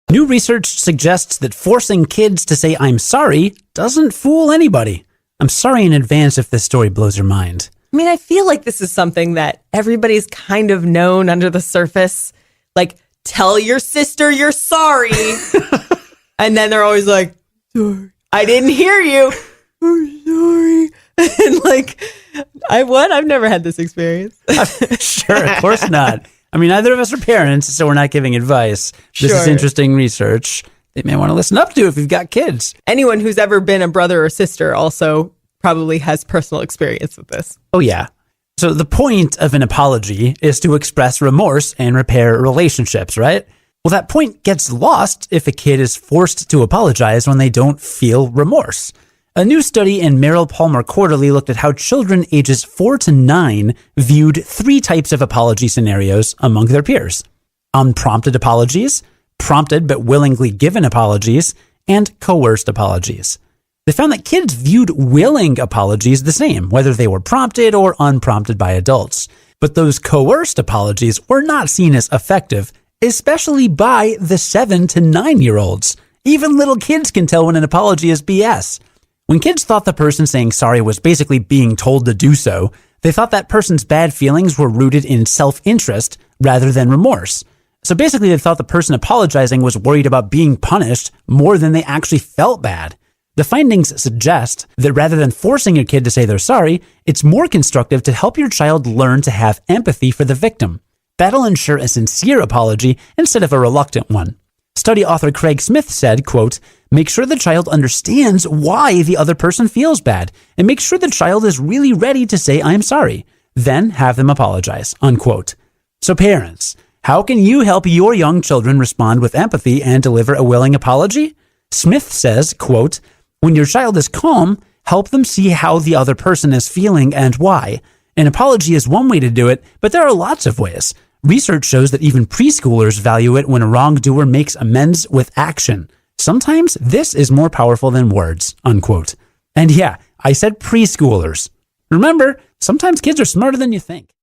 New research suggests that forcing kids to say I'm sorry doesn't fool anybody. I'm sorry in advance if this story blows your mind. I mean, I feel like this is something that everybody's kind of known under the surface. Like, tell your sister you're sorry. And then they're always like, sorry, I didn't hear you. I'm sorry. And like, I've never had this experience. Sure, of course not. I mean, neither of us are parents, so we're not giving advice. This is interesting research that you may want to listen up to if you've got kids. Anyone who's ever been a brother or sister also probably has personal experience with this. Oh, yeah. So the point of an apology is to express remorse and repair relationships, right? Well, that point gets lost if a kid is forced to apologize when they don't feel remorse. A new study in Merrill Palmer Quarterly looked at how children ages 4 to 9 viewed 3 types of apology scenarios among their peers: unprompted apologies, prompted but willingly given apologies, and coerced apologies. They found that kids viewed willing apologies the same, whether they were prompted or unprompted by adults. But those coerced apologies were not seen as effective, especially by the 7 to 9-year-olds. Even little kids can tell when an apology is BS. When kids thought the person saying sorry was basically being told to do so, they thought that person's bad feelings were rooted in self-interest rather than remorse. So basically, they thought the person apologizing was worried about being punished more than they actually felt bad. The findings suggest that rather than forcing your kid to say they're sorry, it's more constructive to help your child learn to have empathy for the victim. That'll ensure a sincere apology instead of a reluctant one. Study author Craig Smith said, quote, "Make sure the child understands why the other person feels bad, and make sure the child is really ready to say I'm sorry. Then have them apologize," unquote. So parents, how can you help your young children respond with empathy and deliver a willing apology? Smith says, quote, "When your child is calm, help them see how the other person is feeling and why. An apology is one way to do it, but there are lots of ways. Research shows that even preschoolers value it when a wrongdoer makes amends with action. Sometimes this is more powerful than words," unquote. And yeah, I said preschoolers. Remember, sometimes kids are smarter than you think.